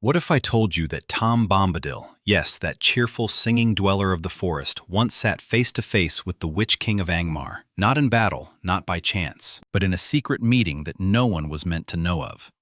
What if I told you that Tom Bombadil, yes, that cheerful singing dweller of the forest, once sat face to face with the Witch King of Angmar, not in battle, not by chance, but in a secret meeting that no one was meant to know of?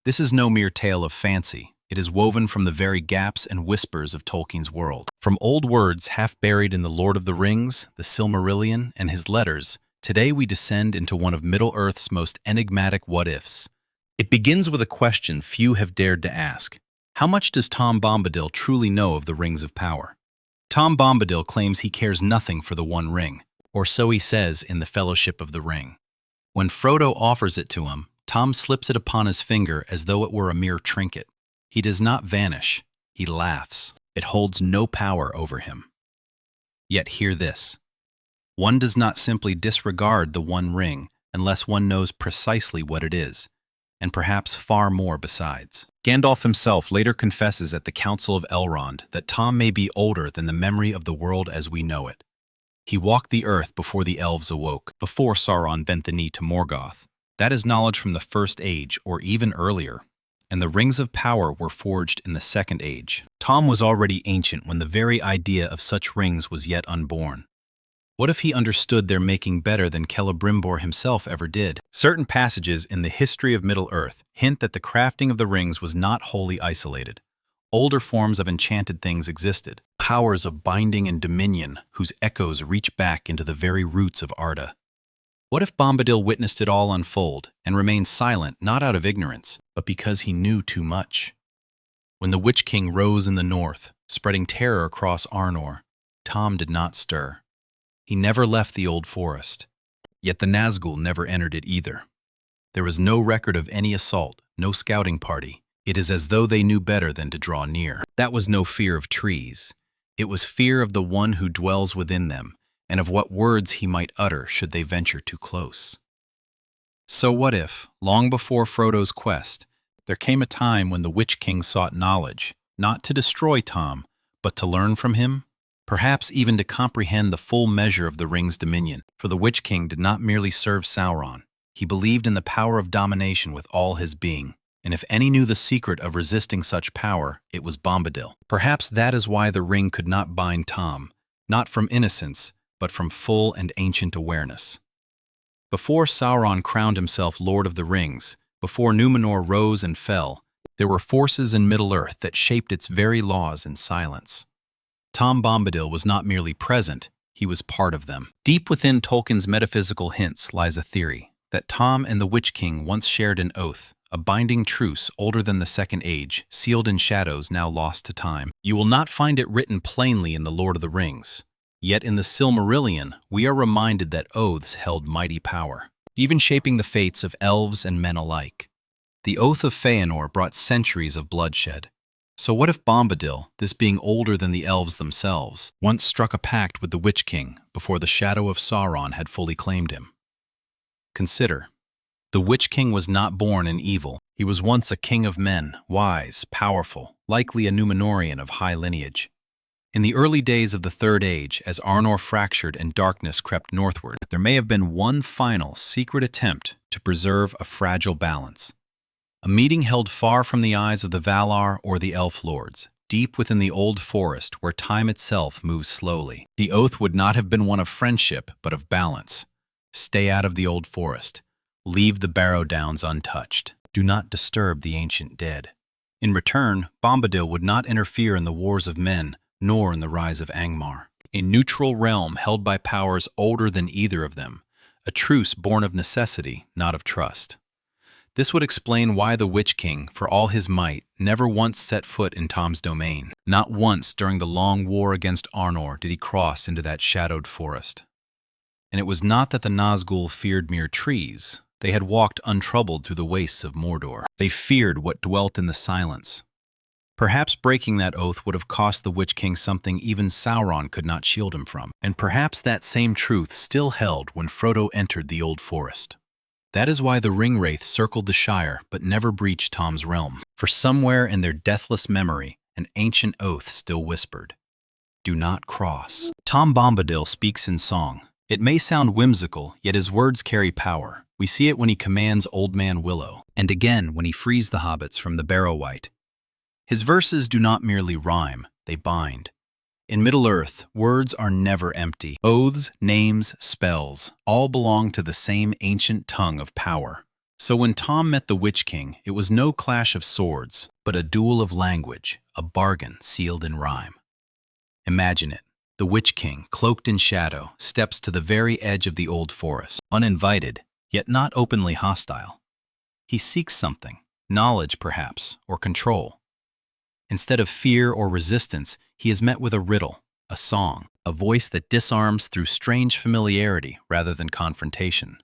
This is no mere tale of fancy. It is woven from the very gaps and whispers of Tolkien's world. From old words half buried in The Lord of the Rings, the Silmarillion, and his letters, today we descend into one of Middle-earth's most enigmatic what-ifs. It begins with a question few have dared to ask. How much does Tom Bombadil truly know of the Rings of Power? Tom Bombadil claims he cares nothing for the One Ring, or so he says in The Fellowship of the Ring. When Frodo offers it to him, Tom slips it upon his finger as though it were a mere trinket. He does not vanish. He laughs. It holds no power over him. Yet hear this. One does not simply disregard the One Ring unless one knows precisely what it is, and perhaps far more besides. Gandalf himself later confesses at the Council of Elrond that Tom may be older than the memory of the world as we know it. He walked the earth before the elves awoke, before Sauron bent the knee to Morgoth. That is knowledge from the First Age, or even earlier, and the Rings of Power were forged in the Second Age. Tom was already ancient when the very idea of such rings was yet unborn. What if he understood their making better than Celebrimbor himself ever did? Certain passages in the history of Middle-earth hint that the crafting of the rings was not wholly isolated. Older forms of enchanted things existed, powers of binding and dominion whose echoes reach back into the very roots of Arda. What if Bombadil witnessed it all unfold and remained silent not out of ignorance, but because he knew too much? When the Witch King rose in the north, spreading terror across Arnor, Tom did not stir. He never left the old forest. Yet the Nazgûl never entered it either. There was no record of any assault, no scouting party. It is as though they knew better than to draw near. That was no fear of trees. It was fear of the one who dwells within them, and of what words he might utter should they venture too close. So what if, long before Frodo's quest, there came a time when the Witch King sought knowledge, not to destroy Tom, but to learn from him? Perhaps even to comprehend the full measure of the ring's dominion, for the Witch King did not merely serve Sauron. He believed in the power of domination with all his being, and if any knew the secret of resisting such power, it was Bombadil. Perhaps that is why the ring could not bind Tom, not from innocence, but from full and ancient awareness. Before Sauron crowned himself Lord of the Rings, before Númenor rose and fell, there were forces in Middle-earth that shaped its very laws in silence. Tom Bombadil was not merely present, he was part of them. Deep within Tolkien's metaphysical hints lies a theory that Tom and the Witch King once shared an oath, a binding truce older than the Second Age, sealed in shadows now lost to time. You will not find it written plainly in The Lord of the Rings. Yet in the Silmarillion, we are reminded that oaths held mighty power, even shaping the fates of elves and men alike. The Oath of Feanor brought centuries of bloodshed. So what if Bombadil, this being older than the elves themselves, once struck a pact with the Witch King before the shadow of Sauron had fully claimed him? Consider, the Witch King was not born in evil. He was once a king of men, wise, powerful, likely a Númenorian of high lineage. In the early days of the Third Age, as Arnor fractured and darkness crept northward, there may have been one final, secret attempt to preserve a fragile balance. A meeting held far from the eyes of the Valar or the Elf Lords, deep within the old forest where time itself moves slowly. The oath would not have been one of friendship, but of balance. Stay out of the old forest. Leave the Barrow Downs untouched. Do not disturb the ancient dead. In return, Bombadil would not interfere in the wars of men, nor in the rise of Angmar. A neutral realm held by powers older than either of them. A truce born of necessity, not of trust. This would explain why the Witch King, for all his might, never once set foot in Tom's domain. Not once during the long war against Arnor did he cross into that shadowed forest. And it was not that the Nazgûl feared mere trees. They had walked untroubled through the wastes of Mordor. They feared what dwelt in the silence. Perhaps breaking that oath would have cost the Witch King something even Sauron could not shield him from. And perhaps that same truth still held when Frodo entered the old forest. That is why the Ringwraiths circled the Shire but never breached Tom's realm. For somewhere in their deathless memory, an ancient oath still whispered, "Do not cross." Tom Bombadil speaks in song. It may sound whimsical, yet his words carry power. We see it when he commands Old Man Willow, and again when he frees the hobbits from the Barrow-wight. His verses do not merely rhyme, they bind. In Middle-earth, words are never empty. Oaths, names, spells, all belong to the same ancient tongue of power. So when Tom met the Witch King, it was no clash of swords, but a duel of language, a bargain sealed in rhyme. Imagine it. The Witch King, cloaked in shadow, steps to the very edge of the old forest, uninvited, yet not openly hostile. He seeks something, knowledge perhaps, or control. Instead of fear or resistance, he is met with a riddle, a song, a voice that disarms through strange familiarity rather than confrontation.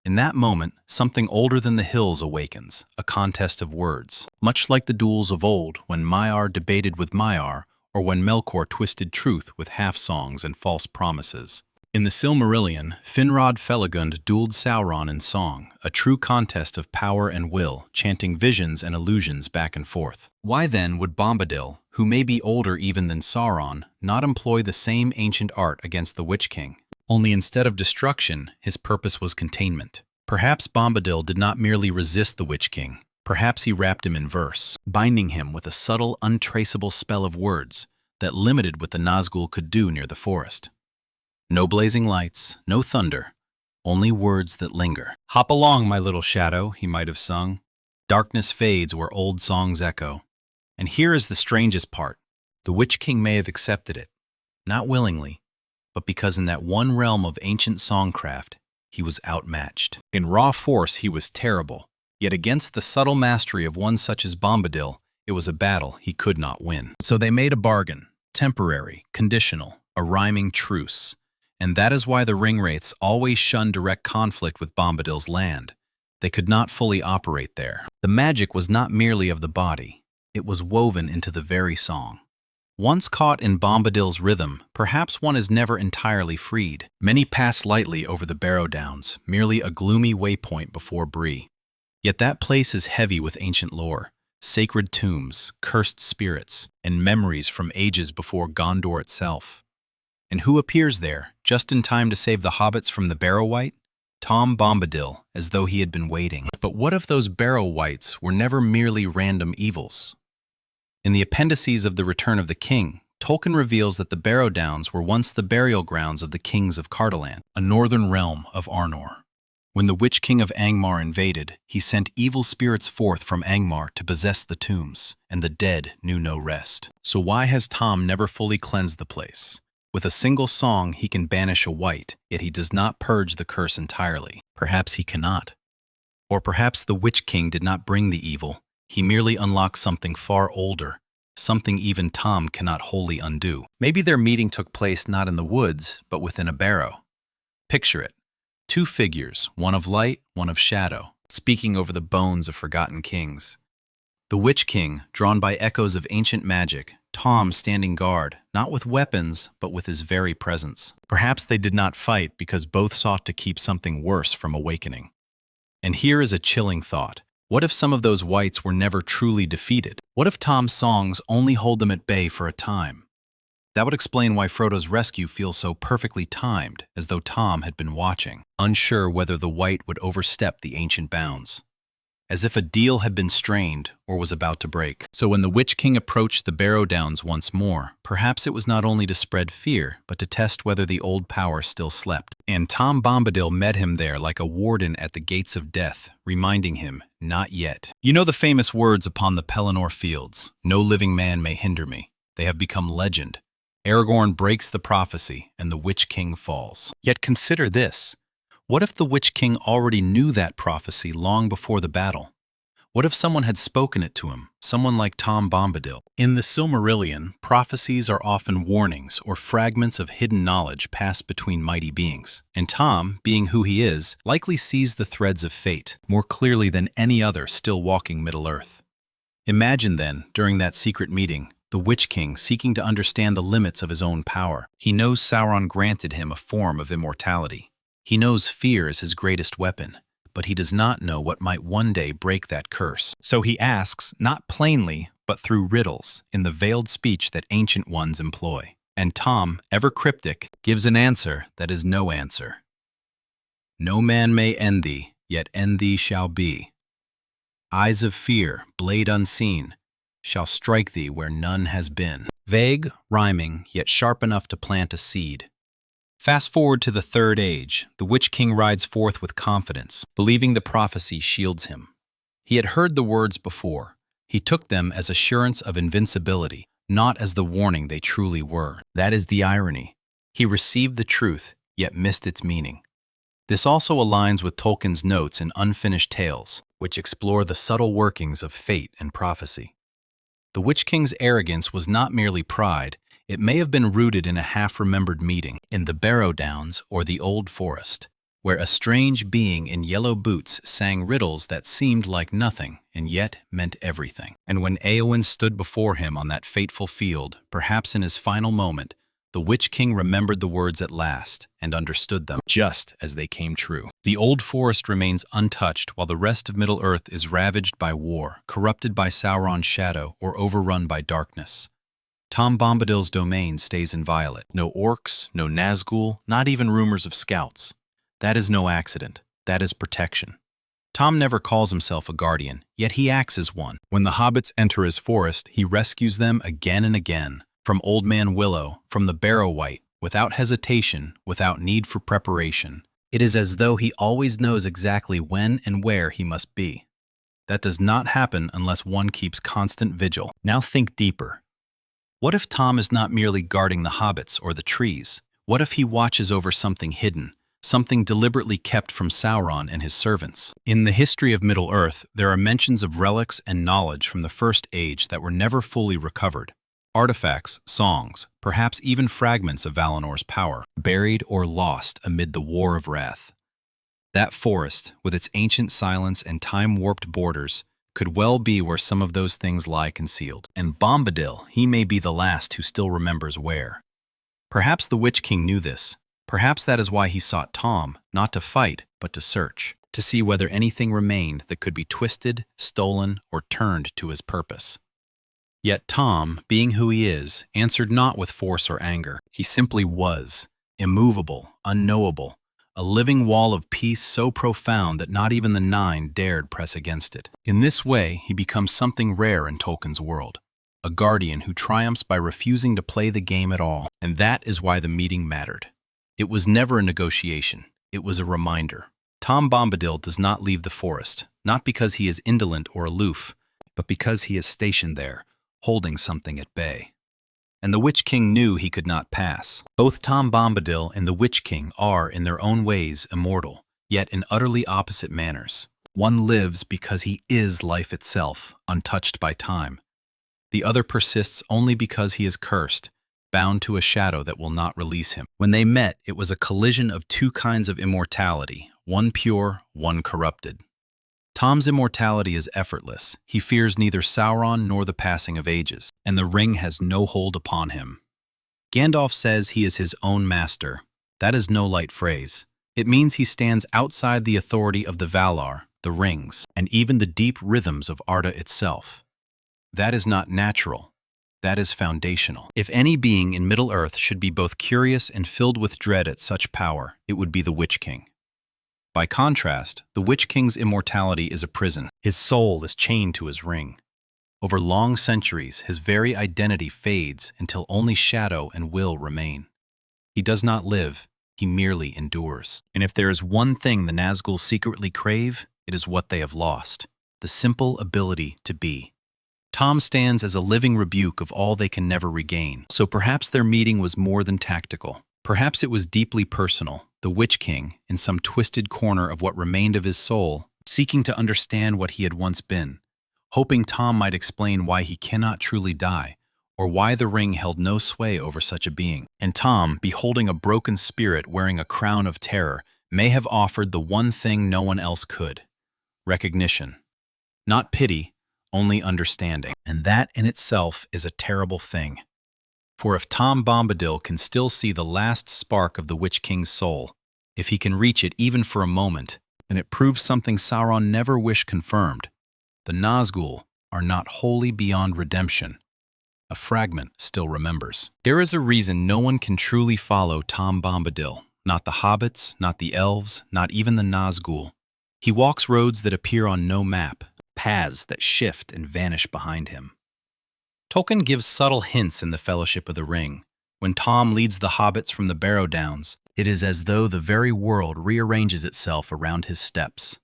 In that moment, something older than the hills awakens, a contest of words, much like the duels of old when Maiar debated with Maiar, or when Melkor twisted truth with half-songs and false promises. In the Silmarillion, Finrod Felagund dueled Sauron in song, a true contest of power and will, chanting visions and illusions back and forth. Why then would Bombadil, who may be older even than Sauron, not employ the same ancient art against the Witch King? Only instead of destruction, his purpose was containment. Perhaps Bombadil did not merely resist the Witch King. Perhaps he wrapped him in verse, binding him with a subtle, untraceable spell of words that limited what the Nazgûl could do near the forest. No blazing lights, no thunder, only words that linger. "Hop along, my little shadow," he might have sung. Darkness fades where old songs echo. And here is the strangest part. The Witch King may have accepted it, not willingly, but because in that one realm of ancient songcraft, he was outmatched. In raw force, he was terrible. Yet against the subtle mastery of one such as Bombadil, it was a battle he could not win. So they made a bargain, temporary, conditional, a rhyming truce. And that is why the Ringwraiths always shunned direct conflict with Bombadil's land. They could not fully operate there. The magic was not merely of the body. It was woven into the very song. Once caught in Bombadil's rhythm, perhaps one is never entirely freed. Many pass lightly over the Barrow Downs, merely a gloomy waypoint before Bree. Yet that place is heavy with ancient lore, sacred tombs, cursed spirits, and memories from ages before Gondor itself. And who appears there, just in time to save the hobbits from the Barrow-wight? Tom Bombadil, as though he had been waiting. But what if those Barrow-wights were never merely random evils? In the appendices of The Return of the King, Tolkien reveals that the Barrow Downs were once the burial grounds of the kings of Cardolan, a northern realm of Arnor. When the Witch King of Angmar invaded, he sent evil spirits forth from Angmar to possess the tombs, and the dead knew no rest. So why has Tom never fully cleansed the place? With a single song, he can banish a wight, yet he does not purge the curse entirely. Perhaps he cannot. Or perhaps the Witch King did not bring the evil. He merely unlocks something far older, something even Tom cannot wholly undo. Maybe their meeting took place not in the woods, but within a barrow. Picture it. Two figures, one of light, one of shadow, speaking over the bones of forgotten kings. The Witch King, drawn by echoes of ancient magic, Tom standing guard, not with weapons, but with his very presence. Perhaps they did not fight because both sought to keep something worse from awakening. And here is a chilling thought. What if some of those wights were never truly defeated? What if Tom's songs only hold them at bay for a time? That would explain why Frodo's rescue feels so perfectly timed, as though Tom had been watching, unsure whether the wight would overstep the ancient bounds. As if a deal had been strained or was about to break. So when the Witch King approached the Barrow Downs once more, perhaps it was not only to spread fear, but to test whether the old power still slept. And Tom Bombadil met him there like a warden at the gates of death, reminding him, not yet. You know the famous words upon the Pelennor fields, "No living man may hinder me." They have become legend. Aragorn breaks the prophecy, and the Witch King falls. Yet consider this. What if the Witch King already knew that prophecy long before the battle? What if someone had spoken it to him, someone like Tom Bombadil? In the Silmarillion, prophecies are often warnings or fragments of hidden knowledge passed between mighty beings. And Tom, being who he is, likely sees the threads of fate more clearly than any other still walking Middle-earth. Imagine then, during that secret meeting, the Witch King seeking to understand the limits of his own power. He knows Sauron granted him a form of immortality. He knows fear is his greatest weapon, but he does not know what might one day break that curse. So he asks, not plainly, but through riddles, in the veiled speech that ancient ones employ. And Tom, ever cryptic, gives an answer that is no answer. No man may end thee, yet end thee shall be. Eyes of fear, blade unseen, shall strike thee where none has been. Vague, rhyming, yet sharp enough to plant a seed. Fast forward to the Third Age, the Witch King rides forth with confidence, believing the prophecy shields him. He had heard the words before. He took them as assurance of invincibility, not as the warning they truly were. That is the irony. He received the truth, yet missed its meaning. This also aligns with Tolkien's notes in Unfinished Tales, which explore the subtle workings of fate and prophecy. The Witch King's arrogance was not merely pride, it may have been rooted in a half-remembered meeting in the Barrow Downs or the Old Forest, where a strange being in yellow boots sang riddles that seemed like nothing and yet meant everything. And when Éowyn stood before him on that fateful field, perhaps in his final moment, the Witch King remembered the words at last and understood them, just as they came true. The Old Forest remains untouched while the rest of Middle-earth is ravaged by war, corrupted by Sauron's shadow, or overrun by darkness. Tom Bombadil's domain stays inviolate. No orcs, no Nazgûl, not even rumors of scouts. That is no accident. That is protection. Tom never calls himself a guardian, yet he acts as one. When the hobbits enter his forest, he rescues them again and again. From Old Man Willow, from the Barrow Wight, without hesitation, without need for preparation. It is as though he always knows exactly when and where he must be. That does not happen unless one keeps constant vigil. Now think deeper. What if Tom is not merely guarding the hobbits or the trees? What if he watches over something hidden, something deliberately kept from Sauron and his servants? In the history of Middle-earth, there are mentions of relics and knowledge from the First Age that were never fully recovered. Artifacts, songs, perhaps even fragments of Valinor's power, buried or lost amid the War of Wrath. That forest, with its ancient silence and time-warped borders, could well be where some of those things lie concealed. And Bombadil, he may be the last who still remembers where. Perhaps the Witch King knew this. Perhaps that is why he sought Tom, not to fight, but to search, to see whether anything remained that could be twisted, stolen, or turned to his purpose. Yet Tom, being who he is, answered not with force or anger. He simply was, immovable, unknowable, a living wall of peace so profound that not even the Nine dared press against it. In this way, he becomes something rare in Tolkien's world, a guardian who triumphs by refusing to play the game at all. And that is why the meeting mattered. It was never a negotiation. It was a reminder. Tom Bombadil does not leave the forest, not because he is indolent or aloof, but because he is stationed there, holding something at bay. And the Witch King knew he could not pass. Both Tom Bombadil and the Witch King are, in their own ways, immortal, yet in utterly opposite manners. One lives because he is life itself, untouched by time. The other persists only because he is cursed, bound to a shadow that will not release him. When they met, it was a collision of two kinds of immortality, one pure, one corrupted. Tom's immortality is effortless. He fears neither Sauron nor the passing of ages, and the ring has no hold upon him. Gandalf says he is his own master. That is no light phrase. It means he stands outside the authority of the Valar, the rings, and even the deep rhythms of Arda itself. That is not natural. That is foundational. If any being in Middle-earth should be both curious and filled with dread at such power, it would be the Witch King. By contrast, the Witch King's immortality is a prison. His soul is chained to his ring. Over long centuries, his very identity fades until only shadow and will remain. He does not live, he merely endures. And if there is one thing the Nazgûl secretly crave, it is what they have lost, the simple ability to be. Tom stands as a living rebuke of all they can never regain. So perhaps their meeting was more than tactical. Perhaps it was deeply personal. The Witch King, in some twisted corner of what remained of his soul, seeking to understand what he had once been, hoping Tom might explain why he cannot truly die, or why the ring held no sway over such a being. And Tom, beholding a broken spirit wearing a crown of terror, may have offered the one thing no one else could: recognition. Not pity, only understanding. And that in itself is a terrible thing. For if Tom Bombadil can still see the last spark of the Witch King's soul, if he can reach it even for a moment, then it proves something Sauron never wished confirmed. The Nazgûl are not wholly beyond redemption. A fragment still remembers. There is a reason no one can truly follow Tom Bombadil. Not the hobbits, not the elves, not even the Nazgûl. He walks roads that appear on no map, paths that shift and vanish behind him. Tolkien gives subtle hints in The Fellowship of the Ring. When Tom leads the hobbits from the Barrow Downs, it is as though the very world rearranges itself around his steps.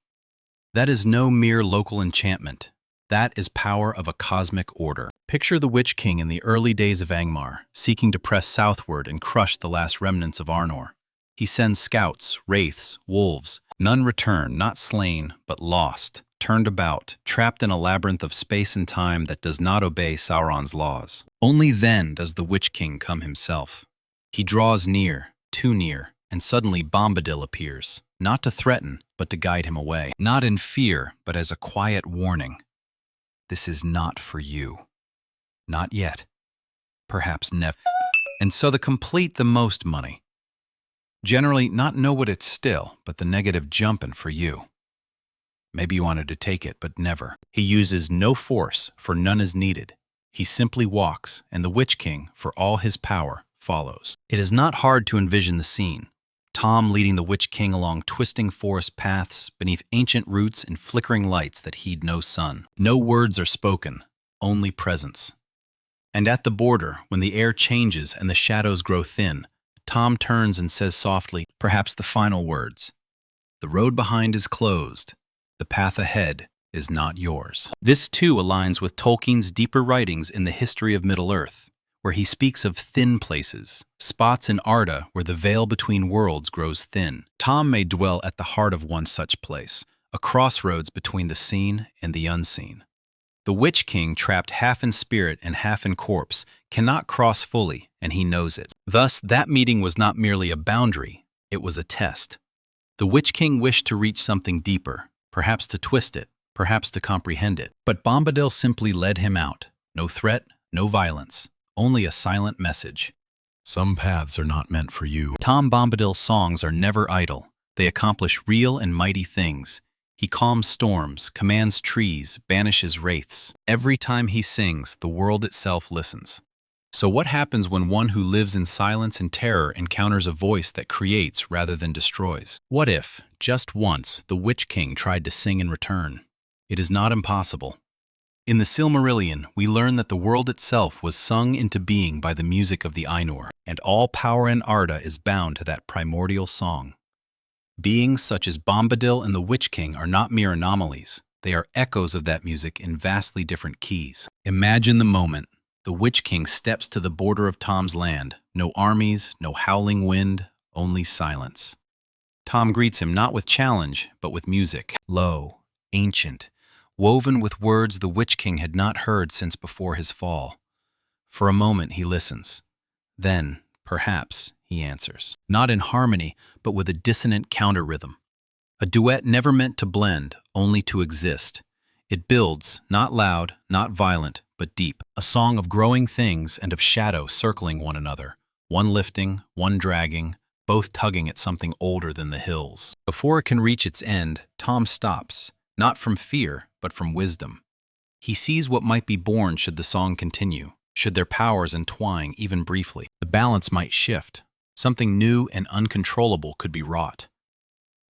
That is no mere local enchantment. That is power of a cosmic order. Picture the Witch King in the early days of Angmar, seeking to press southward and crush the last remnants of Arnor. He sends scouts, wraiths, wolves. None return, not slain, but lost, turned about, trapped in a labyrinth of space and time that does not obey Sauron's laws. Only then does the Witch King come himself. He draws near, too near, and suddenly Bombadil appears, not to threaten, but to guide him away. Not in fear, but as a quiet warning. This is not for you. Not yet. Perhaps never. And so to complete the most money. Generally, not know what it's still, but the negative jumpin' for you. Maybe you wanted to take it, but never. He uses no force, for none is needed. He simply walks, and the Witch King, for all his power, follows. It is not hard to envision the scene. Tom leading the Witch King along twisting forest paths, beneath ancient roots and flickering lights that heed no sun. No words are spoken, only presence. And at the border, when the air changes and the shadows grow thin, Tom turns and says softly, perhaps the final words. The road behind is closed. The path ahead is not yours. This too aligns with Tolkien's deeper writings in the history of Middle-earth, where he speaks of thin places, spots in Arda where the veil between worlds grows thin. Tom may dwell at the heart of one such place, a crossroads between the seen and the unseen. The Witch King, trapped half in spirit and half in corpse, cannot cross fully, and he knows it. Thus, that meeting was not merely a boundary, it was a test. The Witch King wished to reach something deeper, perhaps to twist it, perhaps to comprehend it. But Bombadil simply led him out. No threat, no violence, only a silent message. Some paths are not meant for you. Tom Bombadil's songs are never idle. They accomplish real and mighty things. He calms storms, commands trees, banishes wraiths. Every time he sings, the world itself listens. So what happens when one who lives in silence and terror encounters a voice that creates rather than destroys? What if, just once, the Witch King tried to sing in return? It is not impossible. In the Silmarillion, we learn that the world itself was sung into being by the music of the Ainur, and all power in Arda is bound to that primordial song. Beings such as Bombadil and the Witch King are not mere anomalies. They are echoes of that music in vastly different keys. Imagine the moment. The Witch King steps to the border of Tom's land. No armies, no howling wind, only silence. Tom greets him not with challenge, but with music. Low, ancient, woven with words the Witch King had not heard since before his fall. For a moment he listens. Then, perhaps, he answers. Not in harmony, but with a dissonant counter-rhythm. A duet never meant to blend, only to exist. It builds, not loud, not violent, but deep. A song of growing things and of shadow circling one another. One lifting, one dragging, both tugging at something older than the hills. Before it can reach its end, Tom stops, not from fear, but from wisdom. He sees what might be born should the song continue, should their powers entwine even briefly. The balance might shift. Something new and uncontrollable could be wrought.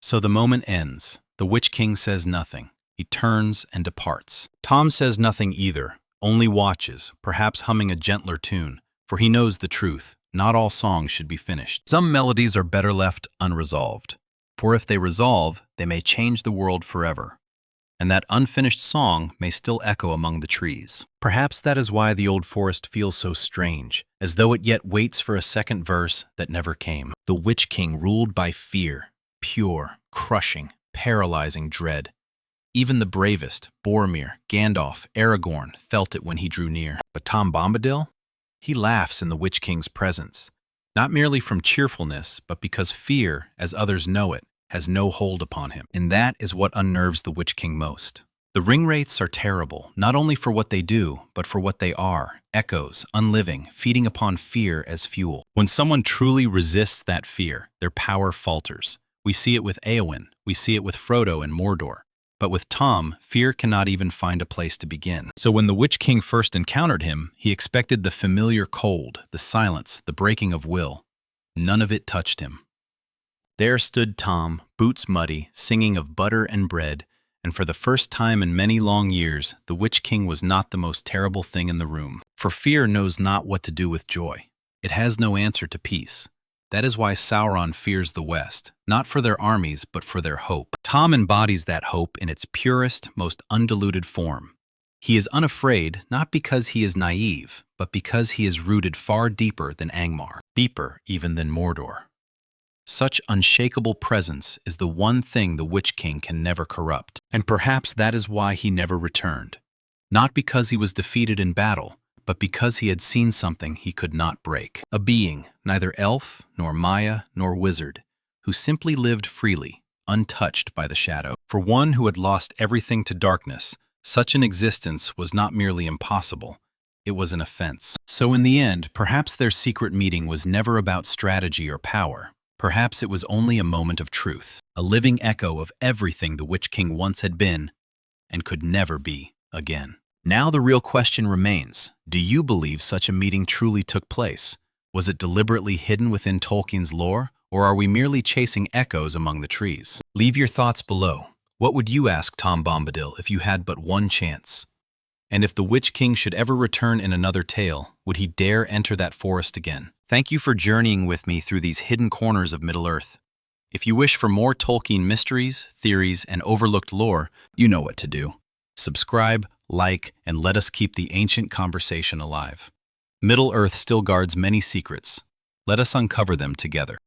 So the moment ends. The Witch King says nothing. He turns and departs. Tom says nothing either, only watches, perhaps humming a gentler tune, for he knows the truth. Not all songs should be finished. Some melodies are better left unresolved, for if they resolve, they may change the world forever. And that unfinished song may still echo among the trees. Perhaps that is why the old forest feels so strange, as though it yet waits for a second verse that never came. The Witch King ruled by fear, pure, crushing, paralyzing dread. Even the bravest, Boromir, Gandalf, Aragorn, felt it when he drew near. But Tom Bombadil? He laughs in the Witch King's presence, not merely from cheerfulness, but because fear, as others know it, has no hold upon him. And that is what unnerves the Witch King most. The ring-wraiths are terrible, not only for what they do, but for what they are, echoes, unliving, feeding upon fear as fuel. When someone truly resists that fear, their power falters. We see it with Éowyn, we see it with Frodo in Mordor. But with Tom, fear cannot even find a place to begin. So when the Witch King first encountered him, he expected the familiar cold, the silence, the breaking of will. None of it touched him. There stood Tom, boots muddy, singing of butter and bread, And for the first time in many long years, the Witch King was not the most terrible thing in the room. For fear knows not what to do with joy. It has no answer to peace. That is why Sauron fears the West, not for their armies, but for their hope. Tom embodies that hope in its purest, most undiluted form. He is unafraid not because he is naive, but because he is rooted far deeper than Angmar, deeper even than Mordor. Such unshakable presence is the one thing the Witch King can never corrupt, and perhaps that is why he never returned. Not because he was defeated in battle, but because he had seen something he could not break. A being, neither elf, nor Maya, nor wizard, who simply lived freely, untouched by the shadow. For one who had lost everything to darkness, such an existence was not merely impossible, it was an offense. So in the end, perhaps their secret meeting was never about strategy or power. Perhaps it was only a moment of truth, a living echo of everything the Witch King once had been and could never be again. Now the real question remains, do you believe such a meeting truly took place? Was it deliberately hidden within Tolkien's lore, or are we merely chasing echoes among the trees? Leave your thoughts below. What would you ask Tom Bombadil if you had but one chance? And if the Witch King should ever return in another tale, would he dare enter that forest again? Thank you for journeying with me through these hidden corners of Middle-earth. If you wish for more Tolkien mysteries, theories, and overlooked lore, you know what to do. Subscribe, like, and let us keep the ancient conversation alive. Middle-earth still guards many secrets. Let us uncover them together.